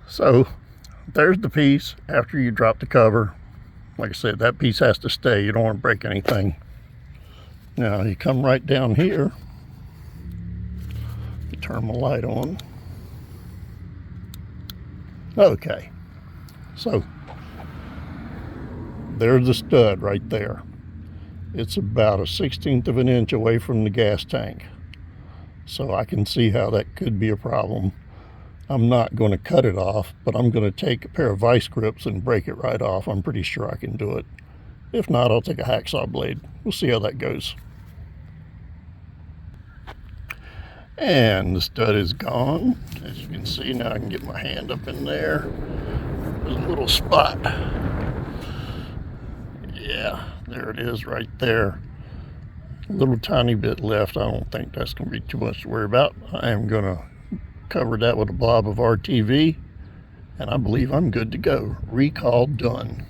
So there's the piece after you drop the cover. Like I said, that piece has to stay. You don't want to break anything. Now you come right down here. You turn my light on. Okay, so there's the stud right there. It's about 1/16 of an inch away from the gas tank. So I can see how that could be a problem. I'm not going to cut it off, but I'm going to take a pair of vice grips and break it right off. I'm pretty sure I can do it. If not, I'll take a hacksaw blade. We'll see how that goes. And the stud is gone. As you can see, now I can get my hand up in there. There's a little spot. Yeah, there it is right there. A little tiny bit left. I don't think that's going to be too much to worry about. I am going to cover that with a blob of RTV, and I believe I'm good to go. Recall done.